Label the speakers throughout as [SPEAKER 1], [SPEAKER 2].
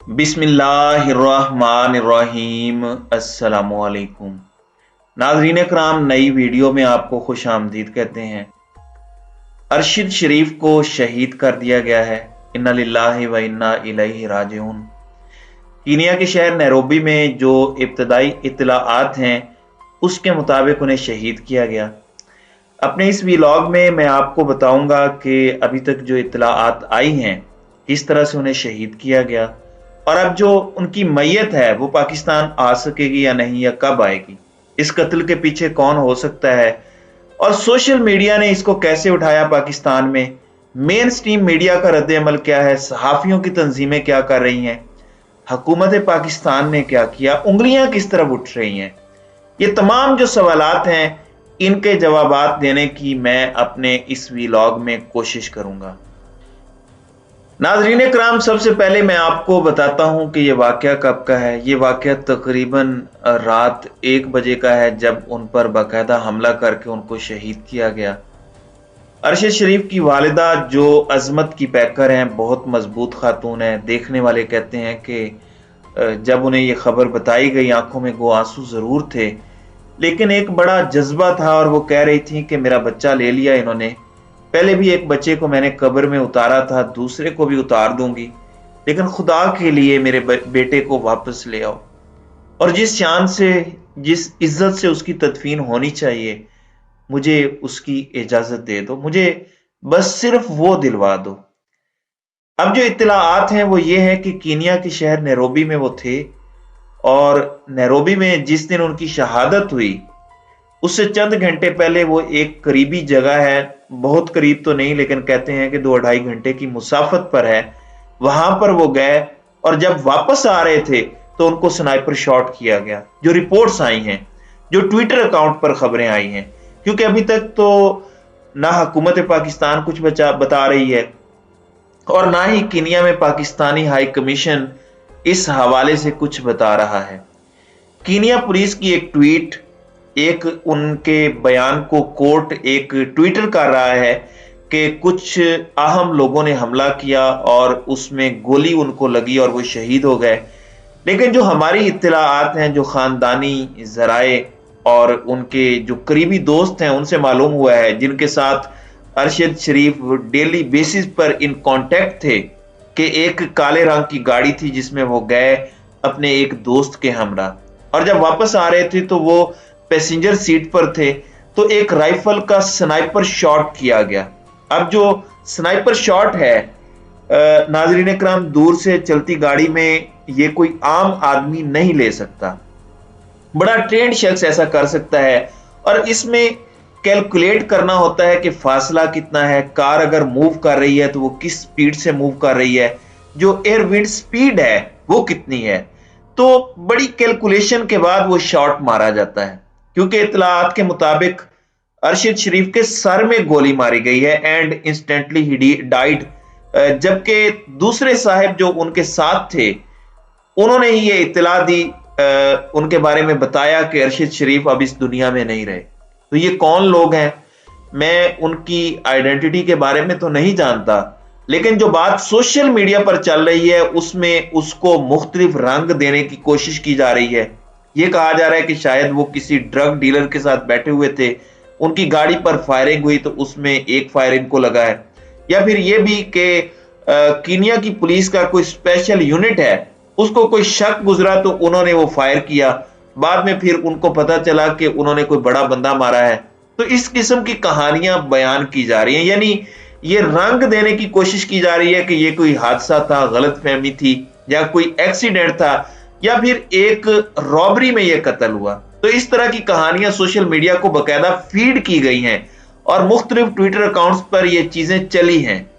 [SPEAKER 1] बिस्मिल्लाहिर्रहमानिर्रहीम। अस्सलामुअलैकुम नाज़रीन कराम, नई वीडियो में आपको खुश आमदीद कहते हैं। अरशद शरीफ को शहीद कर दिया गया है। इन्ना लिल्लाहि व इन्ना इलैहि राजिऊन। कीनिया के शहर नैरोबी में जो इब्तदाई इत्तलाआत हैं उसके मुताबिक उन्हें शहीद किया गया। अपने इस व्लॉग में मैं आपको बताऊंगा कि अभी तक जो इत्तलाआत आई हैं किस तरह से उन्हें शहीद किया गया, और अब जो उनकी मैयत है वो पाकिस्तान आ सकेगी या नहीं, या कब आएगी, इस कत्ल के पीछे कौन हो सकता है, और सोशल मीडिया ने इसको कैसे उठाया पाकिस्तान में, मेन स्ट्रीम मीडिया का रद्द अमल क्या है, सहाफ़ियों की तंजीमें क्या कर रही हैं, हुकूमत पाकिस्तान ने क्या किया, उंगलियां किस तरफ उठ रही हैं, ये तमाम जो सवालात हैं इनके जवाबात देने की मैं अपने इस व्लॉग में कोशिश करूंगा। नाज़रीन कराम, सबसे पहले मैं आपको बताता हूं कि ये वाक़या कब का है। ये वाक़या तकरीबन रात 1 बजे का है, जब उन पर बाकायदा हमला करके उनको शहीद किया गया। अरशद शरीफ की वालिदा जो अजमत की पैकर हैं, बहुत मजबूत खातून है। देखने वाले कहते हैं कि जब उन्हें ये खबर बताई गई आंखों में गो आंसू ज़रूर थे, लेकिन एक बड़ा जज्बा था, और वो कह रही थी कि मेरा बच्चा ले लिया इन्होंने। पहले भी एक बच्चे को मैंने कब्र में उतारा था, दूसरे को भी उतार दूंगी, लेकिन खुदा के लिए मेरे बेटे को वापस ले आओ, और जिस शान से, जिस इज्जत से उसकी तदफीन होनी चाहिए, मुझे उसकी इजाजत दे दो, मुझे बस सिर्फ वो दिलवा दो। अब जो इत्तलाआत हैं वो ये है कि कीनिया के शहर नैरोबी में वो थे, और नैरोबी में जिस दिन उनकी शहादत हुई उससे चंद घंटे पहले वो एक करीबी जगह है, बहुत करीब तो नहीं लेकिन कहते हैं कि 2-2.5 घंटे की मुसाफत पर है, वहां पर वो गए, और जब वापस आ रहे थे तो उनको स्नाइपर शॉट किया गया। जो रिपोर्ट्स आई हैं, जो ट्विटर अकाउंट पर खबरें आई हैं, क्योंकि अभी तक तो ना हुकूमत पाकिस्तान कुछ बता रही है, और ना ही कीनिया में पाकिस्तानी हाई कमीशन इस हवाले से कुछ बता रहा है। कीनिया पुलिस की एक ट्वीट, एक उनके बयान को कोर्ट एक ट्विटर कर रहा है कि कुछ अहम लोगों ने हमला किया और उसमें गोली उनको लगी और वो शहीद हो गए। लेकिन जो हमारी इत्तलाआत हैं, जो खानदानी जराए और उनके जो करीबी दोस्त हैं उनसे मालूम हुआ है, जिनके साथ अरशद शरीफ डेली बेसिस पर इन कांटेक्ट थे, कि एक काले रंग की गाड़ी थी जिसमें वो गए अपने एक दोस्त के हमरा, और जब वापस आ रहे थे तो वो पैसेंजर सीट पर थे, तो एक राइफल का स्नाइपर शॉट किया गया। अब जो स्नाइपर शॉट है, नाज़रीन कराम, दूर से चलती गाड़ी में ये कोई आम आदमी नहीं ले सकता, बड़ा ट्रेंड शख्स ऐसा कर सकता है, और इसमें कैलकुलेट करना होता है कि फासला कितना है, कार अगर मूव कर रही है तो वो किस स्पीड से मूव कर रही है, जो एयर विंड स्पीड है वो कितनी है, तो बड़ी कैलकुलेशन के बाद वो शॉट मारा जाता है। क्योंकि इत्तलाआत के मुताबिक अरशद शरीफ के सर में गोली मारी गई है एंड इंस्टेंटली ही डाइड, जबकि दूसरे साहब जो उनके साथ थे उन्होंने ही ये इत्तला दी, उनके बारे में बताया कि अरशद शरीफ अब इस दुनिया में नहीं रहे। तो ये कौन लोग हैं, मैं उनकी आइडेंटिटी के बारे में तो नहीं जानता, लेकिन जो बात सोशल मीडिया पर चल रही है उसमें उसको मुख्तलिफ रंग देने की कोशिश की जा रही है। ये कहा जा रहा है कि शायद वो किसी ड्रग डीलर के साथ बैठे हुए थे, उनकी गाड़ी पर फायरिंग हुई तो उसमें एक फायर इनको लगा है, या फिर ये भी कि कीनिया की पुलिस का कोई स्पेशल यूनिट है, उसको कोई शक गुजरा तो उन्होंने वो फायर किया, बाद में फिर उनको पता चला कि उन्होंने कोई बड़ा बंदा मारा है। तो इस किस्म की कहानियां बयान की जा रही हैं, यानी ये रंग देने की कोशिश की जा रही है कि ये कोई हादसा था, गलतफहमी थी, या कोई एक्सीडेंट था, या फिर एक रॉबरी में यह कत्ल हुआ। तो इस तरह की कहानियां सोशल मीडिया को बकायदा फीड की गई हैं, और मुख्तलिफ ट्विटर अकाउंट्स पर यह चीजें चली हैं,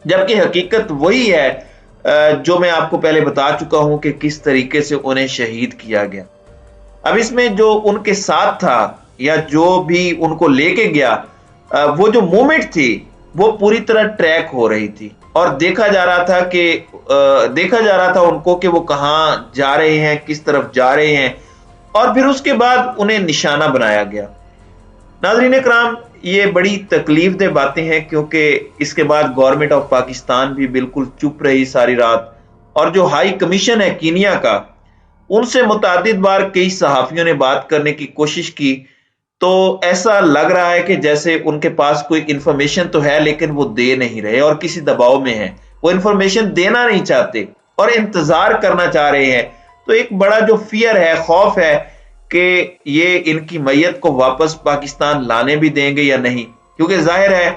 [SPEAKER 1] जबकि हकीकत वही है जो मैं आपको पहले बता चुका हूं कि किस तरीके से उन्हें शहीद किया गया। अब इसमें जो उनके साथ था या जो भी उनको लेके गया, वो जो मूवमेंट थी वो पूरी तरह ट्रैक हो रही थी, और देखा जा रहा था उनको कि वो कहां जा रहे हैं, किस तरफ जा रहे हैं, और फिर उसके बाद उन्हें निशाना बनाया गया। नाज़रीन कराम, ये बड़ी तकलीफ दे बातें हैं, क्योंकि इसके बाद गवर्नमेंट ऑफ पाकिस्तान भी बिल्कुल चुप रही सारी रात, اور جو ہائی کمیشن ہے کینیا کا، ان سے متعدد بار کئی صحافیوں نے بات کرنے کی کوشش کی، تو ایسا لگ رہا ہے کہ جیسے ان کے پاس کوئی انفارمیشن تو ہے لیکن وہ دے نہیں رہے اور کسی دباؤ میں ہیں، وہ انفارمیشن دینا نہیں چاہتے اور انتظار کرنا چاہ رہے ہیں۔ تو ایک بڑا جو فیئر ہے، خوف ہے کہ یہ ان کی میت کو واپس پاکستان لانے بھی دیں گے یا نہیں، کیونکہ ظاہر ہے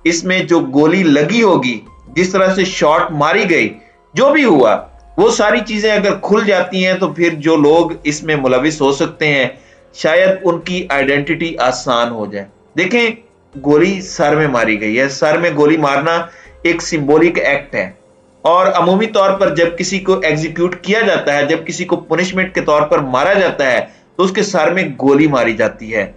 [SPEAKER 1] اس میں جو گولی لگی ہوگی، جس طرح سے شاٹ ماری گئی، جو بھی ہوا، وہ ساری چیزیں اگر کھل جاتی ہیں تو پھر جو لوگ اس میں ملوث ہو سکتے ہیں شاید ان کی آئیڈینٹی آسان ہو جائے۔ دیکھیں، گولی سر میں ماری گئی ہے، سر میں گولی مارنا ایک سمبولک ایکٹ ہے، اور عمومی طور پر جب کسی کو ایگزیکیوٹ کیا جاتا ہے، جب کسی کو پنشمنٹ کے طور پر مارا جاتا ہے تو اس کے سر میں گولی ماری جاتی ہے۔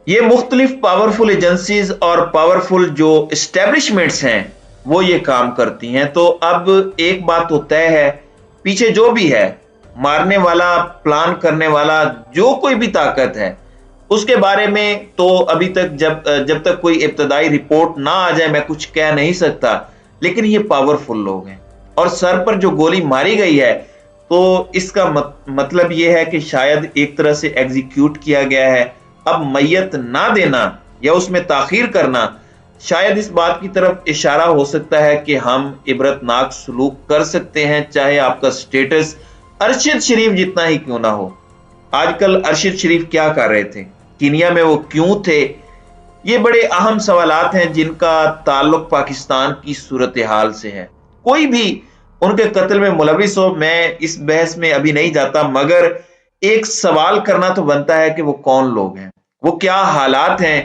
[SPEAKER 1] یہ مختلف پاورفل ایجنسیز اور پاورفل جو اسٹیبلشمنٹس ہیں وہ یہ کام کرتی ہیں۔ تو اب ایک بات تو طے ہے، پیچھے جو بھی ہے، مارنے والا، پلان کرنے والا، جو کوئی بھی طاقت ہے، اس کے بارے میں تو ابھی تک جب تک کوئی ابتدائی رپورٹ نہ آ جائے میں کچھ کہہ نہیں سکتا، لیکن یہ پاورفل لوگ ہیں، اور سر پر جو گولی ماری گئی ہے تو اس کا مطلب یہ ہے کہ شاید ایک طرح سے ایگزیکیوٹ کیا گیا ہے۔ اب میت نہ دینا یا اس میں تاخیر کرنا شاید اس بات کی طرف اشارہ ہو سکتا ہے کہ ہم عبرتناک سلوک کر سکتے ہیں، چاہے آپ کا سٹیٹس ارشد شریف جتنا ہی کیوں نہ ہو۔ آج کل ارشد شریف کیا کر رہے تھے، کینیا میں وہ کیوں تھے؟ یہ بڑے اہم سوالات ہیں جن کا تعلق پاکستان کی صورتحال سے ہے۔ کوئی بھی ان کے قتل میں ملوث ہو، میں اس بحث میں ابھی نہیں جاتا، مگر ایک سوال کرنا تو بنتا ہے کہ وہ کون لوگ ہیں، وہ کیا حالات ہیں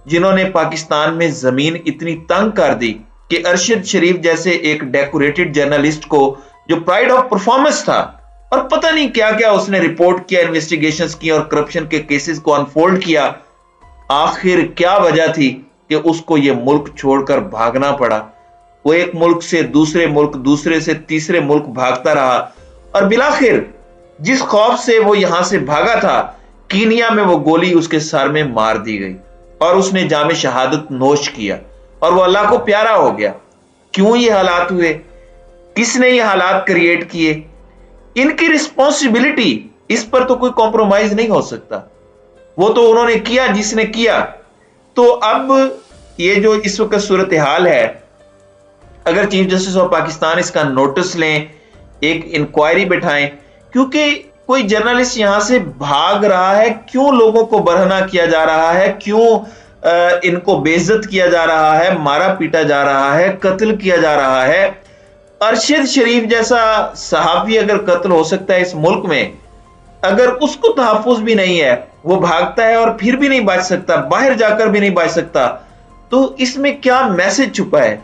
[SPEAKER 1] جنہوں نے پاکستان میں زمین اتنی تنگ کر دی کہ ارشد شریف جیسے ایک ڈیکوریٹڈ جرنلسٹ کو، جو پرائڈ آف پرفارمنس تھا، اور پتہ نہیں کیا کیا اس نے رپورٹ کیا، انویسٹیگیشنز کی اور کرپشن کے کیسز کو انفولڈ کیا، آخر کیا وجہ تھی کہ اس کو یہ ملک چھوڑ کر بھاگنا پڑا؟ وہ ایک ملک سے دوسرے ملک، دوسرے سے تیسرے ملک بھاگتا رہا، اور بالآخر جس خوف سے وہ یہاں سے بھاگا تھا، کینیا میں وہ گولی اس کے سر میں مار دی گئی اور اس نے جام شہادت نوش کیا اور وہ اللہ کو پیارا ہو گیا۔ کیوں یہ حالات ہوئے؟ کس نے یہ حالات کریٹ کیے؟ ان کی رسپانسبلٹی، اس پر تو کوئی کمپرومائز نہیں ہو سکتا، وہ تو انہوں نے کیا جس نے کیا۔ تو اب یہ جو اس وقت صورتحال ہے، اگر چیف جسٹس آف پاکستان اس کا نوٹس لیں، ایک انکوائری بٹھائیں، کیونکہ کوئی جرنلسٹ یہاں سے بھاگ رہا ہے، کیوں لوگوں کو برہنہ کیا جا رہا ہے، کیوں ان کو بے عزت کیا جا رہا ہے، مارا پیٹا جا رہا ہے، قتل کیا جا رہا ہے۔ ارشد شریف جیسا صحافی اگر قتل ہو سکتا ہے اس ملک میں، اگر اس کو تحفظ بھی نہیں ہے، وہ بھاگتا ہے اور پھر بھی نہیں بچ سکتا، باہر جا کر بھی نہیں بچ سکتا، تو اس میں کیا میسج چھپا ہے؟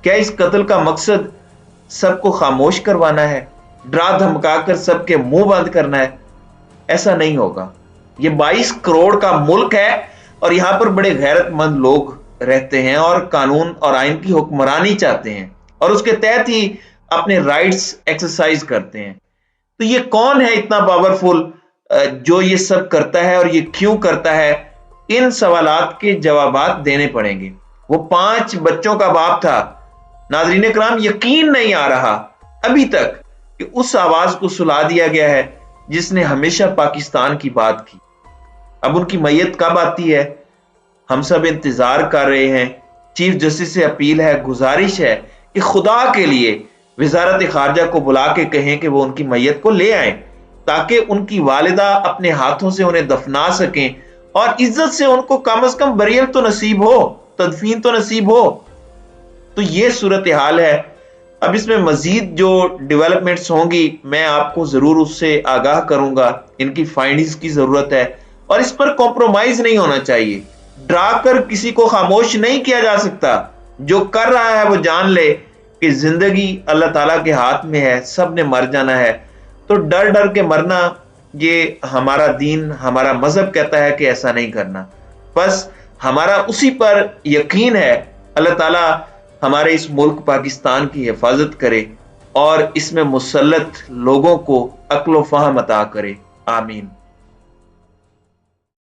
[SPEAKER 1] کیا اس قتل کا مقصد سب کو خاموش کروانا ہے، ڈرا دھمکا کر سب کے منہ بند کرنا ہے؟ ایسا نہیں ہوگا۔ یہ 22 کروڑ کا ملک ہے اور یہاں پر بڑے غیرت مند لوگ رہتے ہیں اور قانون اور آئین کی حکمرانی چاہتے ہیں اور اس کے تحت ہی اپنے رائٹس ایکسرسائز کرتے ہیں۔ تو یہ کون ہے اتنا پاورفل جو یہ سب کرتا ہے اور یہ کیوں کرتا ہے؟ ان سوالات کے جوابات دینے پڑیں گے۔ وہ 5 بچوں کا باپ تھا۔ ناظرین کرام، یقین نہیں آ رہا ابھی تک کہ اس آواز کو سلا دیا گیا ہے جس نے ہمیشہ پاکستان کی بات کی۔ اب ان کی میت کب آتی ہے؟ ہم سب انتظار کر رہے ہیں۔ چیف جسٹس سے اپیل ہے، گزارش ہے کہ خدا کے لیے وزارت خارجہ کو بلا کے کہیں کہ وہ ان کی میت کو لے آئیں، تاکہ ان کی والدہ اپنے ہاتھوں سے انہیں دفنا سکیں اور عزت سے ان کو کم از کم بریل تو نصیب ہو، تدفین تو نصیب ہو۔ تو یہ صورتحال ہے۔ اب اس میں مزید جو ڈیولپمنٹس ہوں گی میں آپ کو ضرور اس سے آگاہ کروں گا۔ ان کی فائنڈنگز کی ضرورت ہے اور اس پر کمپرومائز نہیں ہونا چاہیے۔ ڈرا کر کسی کو خاموش نہیں کیا جا سکتا۔ جو کر رہا ہے وہ جان لے کہ زندگی اللہ تعالیٰ کے ہاتھ میں ہے، سب نے مر جانا ہے۔ تو ڈر ڈر کے مرنا، یہ ہمارا دین، ہمارا مذہب کہتا ہے کہ ایسا نہیں کرنا۔ بس ہمارا اسی پر یقین ہے۔ اللہ تعالیٰ ہمارے اس ملک پاکستان کی حفاظت کرے اور اس میں مسلط لوگوں کو عقل و فہم عطا کرے۔ آمین۔